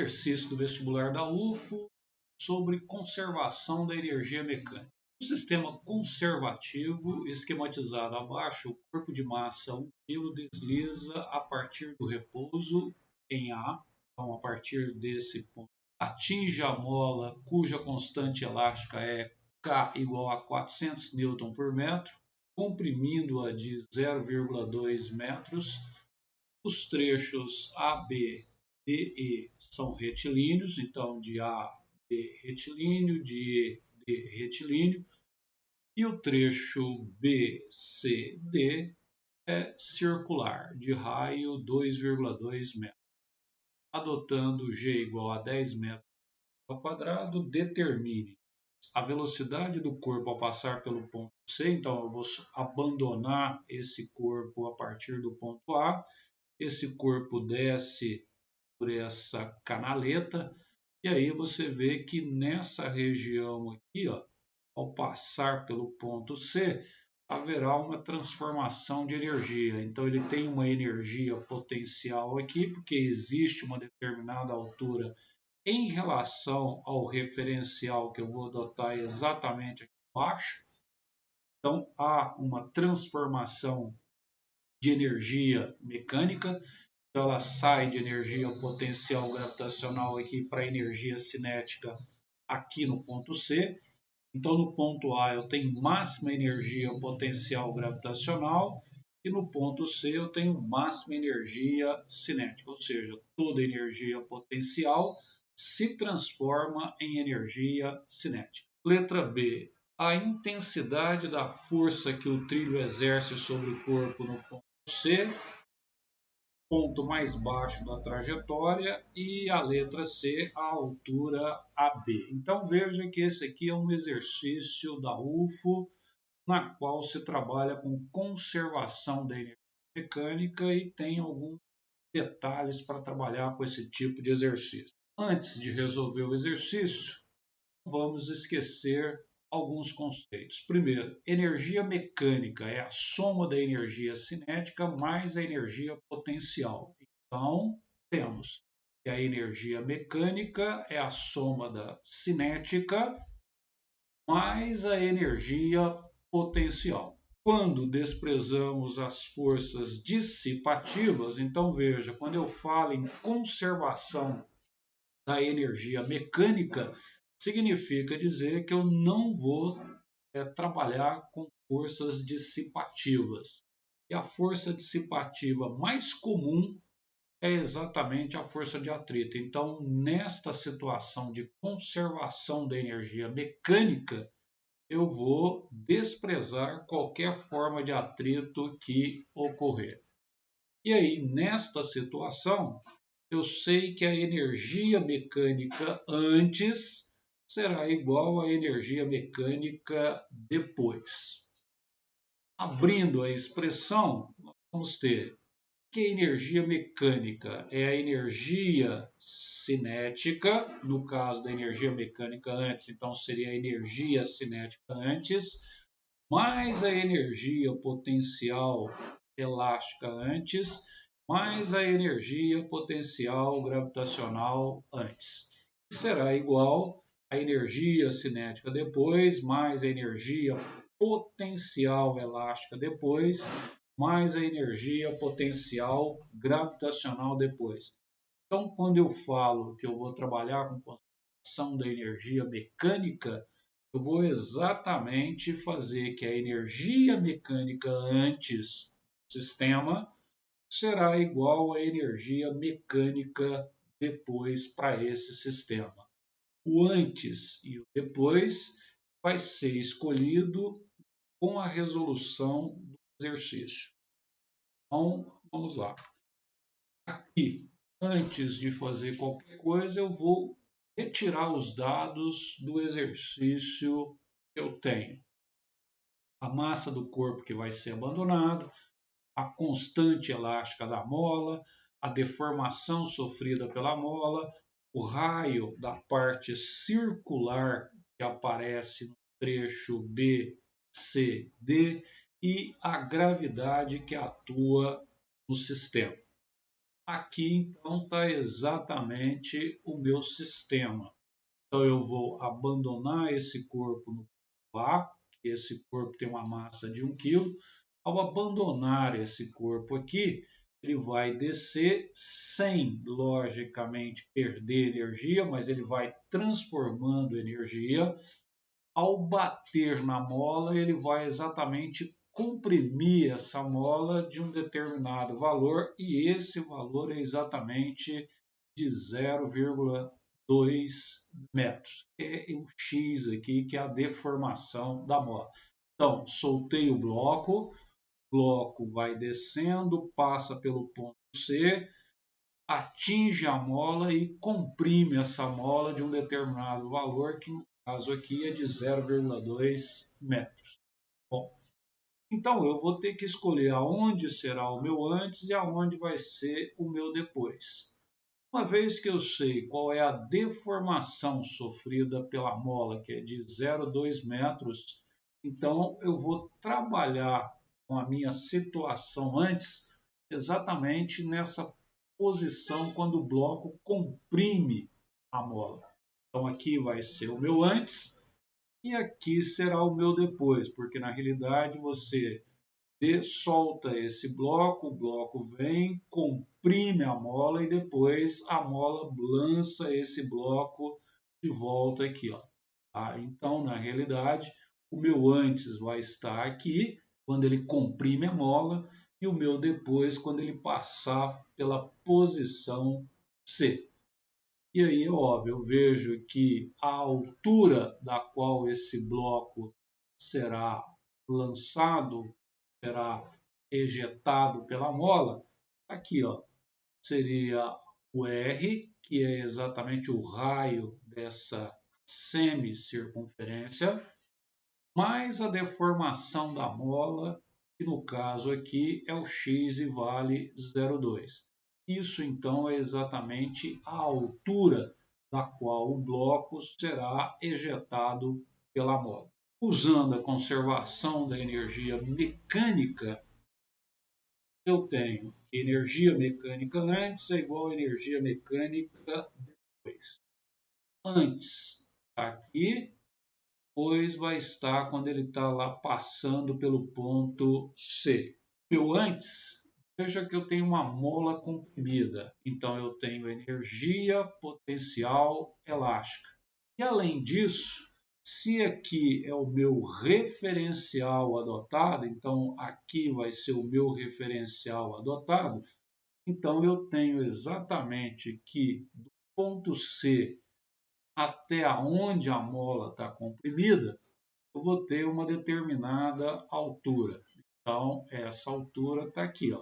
Exercício do vestibular da UFO sobre conservação da energia mecânica. No sistema conservativo, esquematizado abaixo, o corpo de massa 1 kg desliza a partir do repouso em A, então a partir desse ponto, atinge a mola cuja constante elástica é K igual a 400 Nm por metro, comprimindo-a de 0,2 metros. Os trechos AB, DE são retilíneos, então de A, B retilíneo, de E, D retilíneo, e o trecho BCD é circular, de raio 2,2 metros. Adotando G igual a 10 metros ao quadrado, determine a velocidade do corpo ao passar pelo ponto C, então eu vou abandonar esse corpo a partir do ponto A, esse corpo desce por essa canaleta, e aí você vê que nessa região aqui, ó, ao passar pelo ponto C, haverá uma transformação de energia. Então ele tem uma energia potencial aqui, porque existe uma determinada altura em relação ao referencial que eu vou adotar exatamente aqui embaixo. Então há uma transformação de energia mecânica. Então ela sai de energia potencial gravitacional aqui para energia cinética aqui no ponto C. Então no ponto A eu tenho máxima energia potencial gravitacional e no ponto C eu tenho máxima energia cinética, ou seja, toda energia potencial se transforma em energia cinética. Letra B. A intensidade da força que o trilho exerce sobre o corpo no ponto C, ponto mais baixo da trajetória, e a letra C, a altura AB. Então veja que esse aqui é um exercício da UFO, na qual se trabalha com conservação da energia mecânica e tem alguns detalhes para trabalhar com esse tipo de exercício. Antes de resolver o exercício, vamos esquecer alguns conceitos. Primeiro, energia mecânica é a soma da energia cinética mais a energia potencial. Então, temos que a energia mecânica é a soma da cinética mais a energia potencial. Quando desprezamos as forças dissipativas, então veja, quando eu falo em conservação da energia mecânica, significa dizer que eu não vou trabalhar com forças dissipativas. E a força dissipativa mais comum é exatamente a força de atrito. Então, nesta situação de conservação da energia mecânica, eu vou desprezar qualquer forma de atrito que ocorrer. E aí, nesta situação, eu sei que a energia mecânica antes será igual à energia mecânica depois. Abrindo a expressão, vamos ter que a energia mecânica é a energia cinética, no caso da energia mecânica antes, então seria a energia cinética antes, mais a energia potencial elástica antes, mais a energia potencial gravitacional antes. Será igual a energia cinética depois, mais a energia potencial elástica depois, mais a energia potencial gravitacional depois. Então, quando eu falo que eu vou trabalhar com conservação da energia mecânica, eu vou exatamente fazer que a energia mecânica antes do sistema será igual à energia mecânica depois para esse sistema. O antes e o depois vai ser escolhido com a resolução do exercício. Então, vamos lá. Aqui, antes de fazer qualquer coisa, eu vou retirar os dados do exercício que eu tenho. A massa do corpo que vai ser abandonado, a constante elástica da mola, a deformação sofrida pela mola, o raio da parte circular que aparece no trecho BCD e a gravidade que atua no sistema. aqui então está exatamente o meu sistema. Então eu vou abandonar esse corpo no ponto A, que esse corpo tem uma massa de 1 kg. Ao abandonar esse corpo aqui, ele vai descer sem, logicamente, perder energia, mas ele vai transformando energia. Ao bater na mola, ele vai exatamente comprimir essa mola de um determinado valor, e esse valor é exatamente de 0,2 metros. É o X aqui, que é a deformação da mola. Então, soltei o bloco vai descendo, passa pelo ponto C, atinge a mola e comprime essa mola de um determinado valor, que no caso aqui é de 0,2 metros. Bom, então eu vou ter que escolher aonde será o meu antes e aonde vai ser o meu depois. Uma vez que eu sei qual é a deformação sofrida pela mola, que é de 0,2 metros, então eu vou trabalhar com a minha situação antes, exatamente nessa posição quando o bloco comprime a mola. Então aqui vai ser o meu antes e aqui será o meu depois, porque na realidade você solta esse bloco, o bloco vem, comprime a mola e depois a mola lança esse bloco de volta aqui, ó. Tá? Então, na realidade, o meu antes vai estar aqui, quando ele comprime a mola, e o meu depois, quando ele passar pela posição C. E aí, óbvio, eu vejo que a altura da qual esse bloco será lançado, será ejetado pela mola, aqui ó, seria o R, que é exatamente o raio dessa semicircunferência, mais a deformação da mola, que no caso aqui é o x e vale 0,2. Isso então é exatamente a altura da qual o bloco será ejetado pela mola. Usando a conservação da energia mecânica, eu tenho que energia mecânica antes é igual a energia mecânica depois. Antes aqui, depois vai estar quando ele está lá passando pelo ponto C. Eu antes, veja que eu tenho uma mola comprimida, então eu tenho energia potencial elástica. E além disso, se aqui é o meu referencial adotado, então aqui vai ser o meu referencial adotado, então eu tenho exatamente que do ponto C até onde a mola está comprimida, eu vou ter uma determinada altura. Então, essa altura está aqui, ó,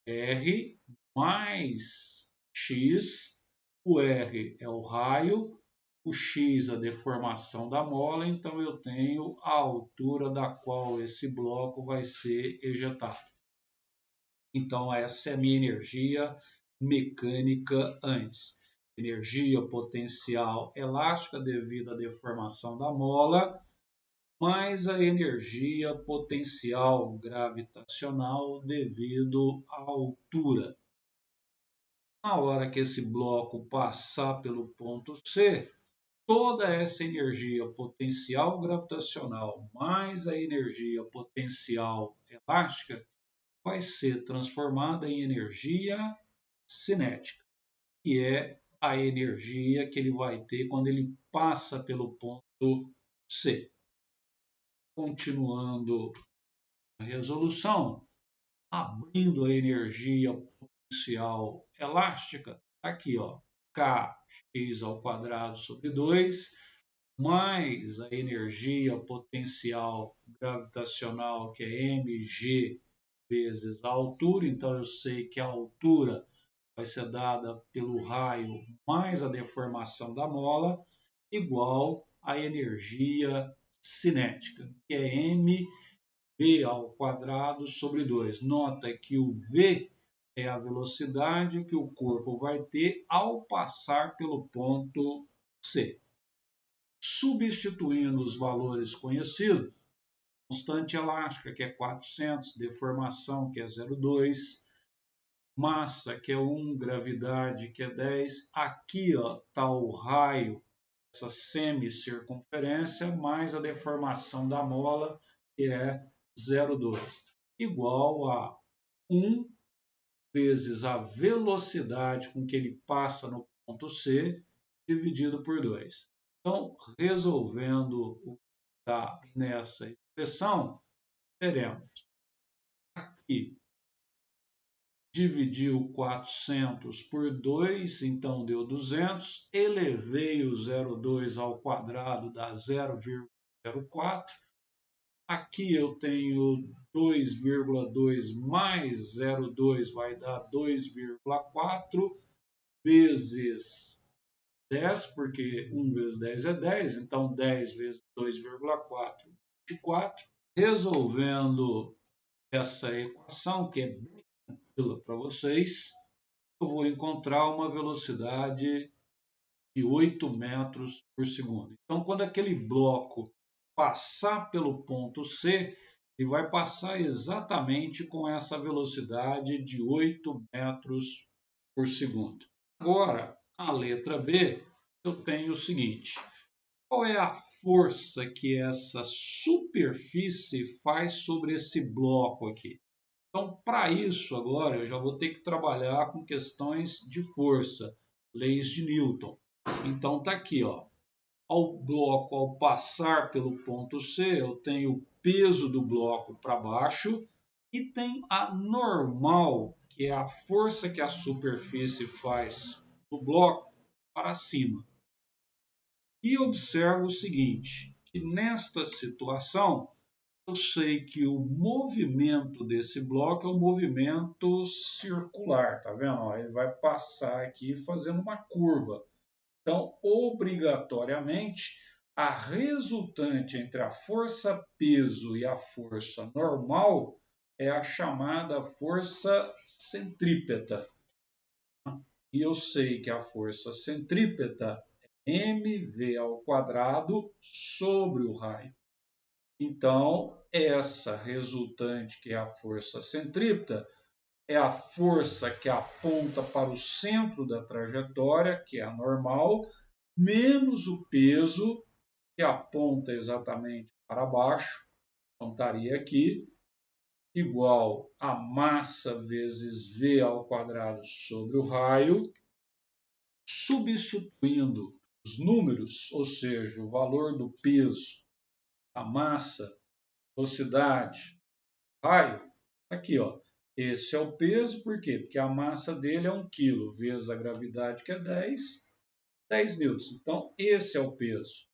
R mais X. O R é o raio, o X a deformação da mola, então eu tenho a altura da qual esse bloco vai ser ejetado. Então, essa é a minha energia mecânica antes. Energia potencial elástica devido à deformação da mola, mais a energia potencial gravitacional devido à altura. Na hora que esse bloco passar pelo ponto C, toda essa energia potencial gravitacional mais a energia potencial elástica vai ser transformada em energia cinética, que é a energia que ele vai ter quando ele passa pelo ponto C. Continuando a resolução, abrindo a energia potencial elástica, aqui ó, kx ao quadrado sobre 2, mais a energia potencial gravitacional, que é mg vezes a altura. Então eu sei que a altura vai ser dada pelo raio mais a deformação da mola, igual a energia cinética, que é m v ao quadrado sobre 2. Nota que o v é a velocidade que o corpo vai ter ao passar pelo ponto C. Substituindo os valores conhecidos, constante elástica, que é 400, deformação, que é 0,2, massa, que é 1, gravidade, que é 10. Aqui está o raio, essa semicircunferência, mais a deformação da mola, que é 0,2, igual a 1 vezes a velocidade com que ele passa no ponto C, dividido por 2. Então, resolvendo o que está nessa expressão, teremos aqui, dividiu 400 por 2, então deu 200. Elevei o 0,2 ao quadrado, dá 0,04. Aqui eu tenho 2,2 mais 0,2 vai dar 2,4 vezes 10, porque 1 vezes 10 é 10, então 10 vezes 2,4, 24. Resolvendo essa equação, que é bem tranquila para vocês, eu vou encontrar uma velocidade de 8 metros por segundo. Então, quando aquele bloco passar pelo ponto C, ele vai passar exatamente com essa velocidade de 8 metros por segundo. Agora, a letra B, eu tenho o seguinte: qual é a força que essa superfície faz sobre esse bloco aqui? Então, para isso, agora, eu já vou ter que trabalhar com questões de força, leis de Newton. Então, está aqui, ao bloco, ao passar pelo ponto C, eu tenho o peso do bloco para baixo e tem a normal, que é a força que a superfície faz do bloco para cima. E observo o seguinte, que nesta situação, eu sei que o movimento desse bloco é um movimento circular, tá vendo? Ele vai passar aqui fazendo uma curva. Então, obrigatoriamente, a resultante entre a força peso e a força normal é a chamada força centrípeta. E eu sei que a força centrípeta é mv ao quadrado sobre o raio. Então, essa resultante, que é a força centrípeta, é a força que aponta para o centro da trajetória, que é a normal, menos o peso, que aponta exatamente para baixo, então estaria aqui, igual a massa vezes V ao quadrado sobre o raio, substituindo os números, ou seja, o valor do peso, a massa, velocidade, raio, aqui, esse é o peso, por quê? Porque a massa dele é 1 kg, vezes a gravidade, que é 10 newtons. Então, esse é o peso.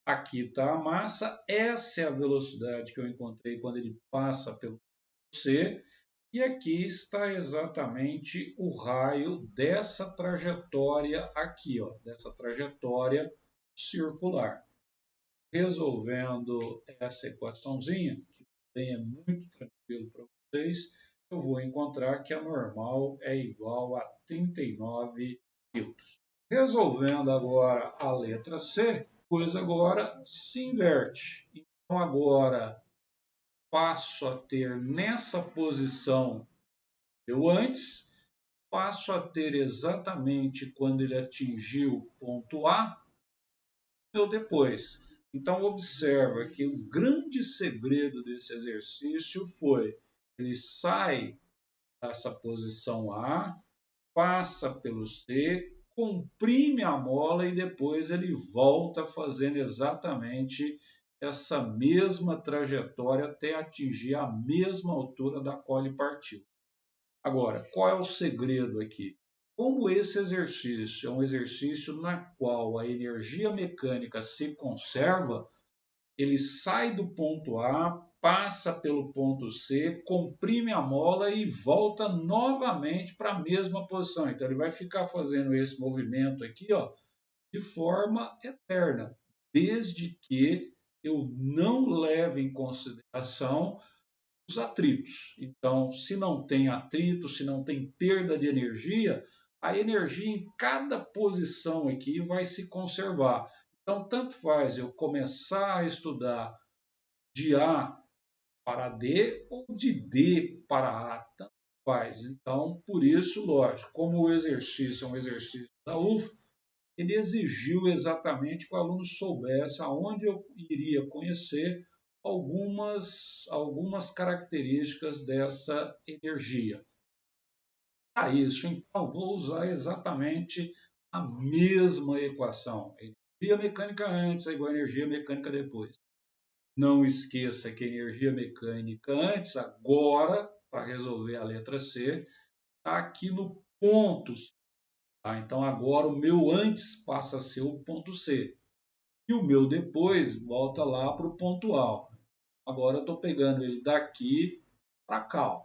Aqui está a massa, essa é a velocidade que eu encontrei quando ele passa pelo C, e aqui está exatamente o raio dessa trajetória aqui, dessa trajetória circular. Resolvendo essa equaçãozinha, que também é muito tranquilo para vocês, eu vou encontrar que a normal é igual a 39 newtons. Resolvendo agora a letra C, coisa agora se inverte. Então agora passo a ter nessa posição eu antes, passo a ter exatamente quando ele atingiu o ponto A, eu depois. Então observa que o grande segredo desse exercício foi ele sai dessa posição A, passa pelo C, comprime a mola e depois ele volta fazendo exatamente essa mesma trajetória até atingir a mesma altura da qual ele partiu. Agora, qual é o segredo aqui? Como esse exercício é um exercício na qual a energia mecânica se conserva, ele sai do ponto A, passa pelo ponto C, comprime a mola e volta novamente para a mesma posição. Então, ele vai ficar fazendo esse movimento aqui, de forma eterna, desde que eu não leve em consideração os atritos. Então, se não tem atrito, se não tem perda de energia, a energia em cada posição aqui vai se conservar. Então, tanto faz eu começar a estudar de A para D ou de D para A. Tanto faz. Então, por isso, lógico, como o exercício é um exercício da UFO, ele exigiu exatamente que o aluno soubesse aonde eu iria conhecer algumas características dessa energia. Para isso, então, vou usar exatamente a mesma equação. Energia mecânica antes é igual a energia mecânica depois. Não esqueça que a energia mecânica antes, agora, para resolver a letra C, está aqui no ponto. Tá? Então, agora o meu antes passa a ser o ponto C. E o meu depois volta lá para o ponto A. Agora eu estou pegando ele daqui para cá.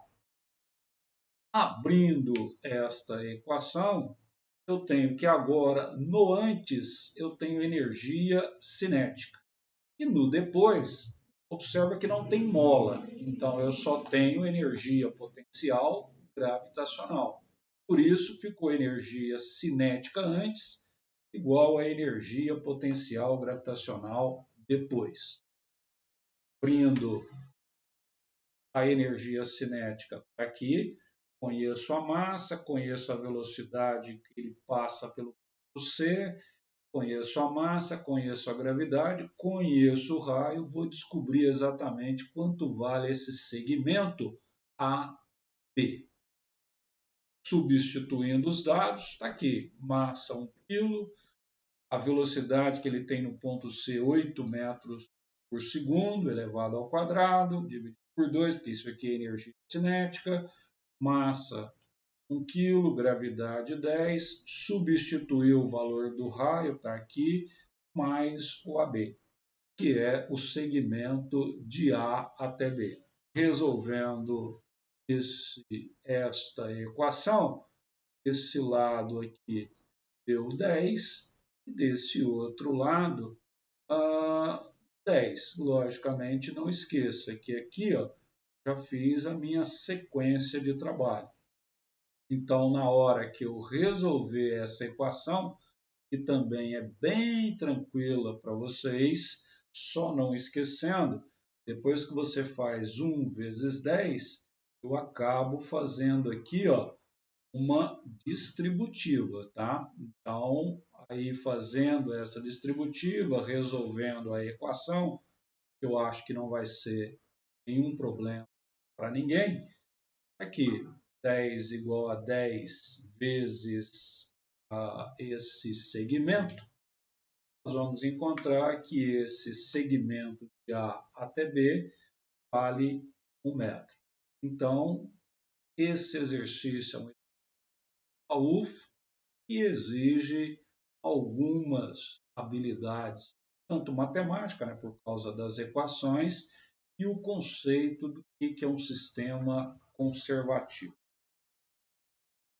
Abrindo esta equação, eu tenho que agora, no antes, eu tenho energia cinética. E no depois, observa que não tem mola. Então, eu só tenho energia potencial gravitacional. Por isso, ficou energia cinética antes, igual a energia potencial gravitacional depois. Abrindo a energia cinética aqui, conheço a massa, conheço a velocidade que ele passa pelo ponto C, conheço a massa, conheço a gravidade, conheço o raio, vou descobrir exatamente quanto vale esse segmento AB. Substituindo os dados, está aqui, massa 1 kg, a velocidade que ele tem no ponto C, 8 metros por segundo, elevado ao quadrado, dividido por 2, porque isso aqui é energia cinética, massa 1 kg, gravidade 10, substituir o valor do raio, está aqui, mais o AB, que é o segmento de A até B. Resolvendo esta equação, esse lado aqui deu 10, e desse outro lado, 10. Logicamente, não esqueça que aqui já fiz a minha sequência de trabalho. Então, na hora que eu resolver essa equação, que também é bem tranquila para vocês, só não esquecendo, depois que você faz 1 vezes 10, eu acabo fazendo aqui uma distributiva, tá? Então, aí fazendo essa distributiva, resolvendo a equação, eu acho que não vai ser nenhum problema para ninguém. Aqui, 10 igual a 10 vezes esse segmento, nós vamos encontrar que esse segmento de A até B vale 1 metro. Então, esse exercício é um UF que exige algumas habilidades, tanto matemática, né, por causa das equações, e o conceito do que é um sistema conservativo.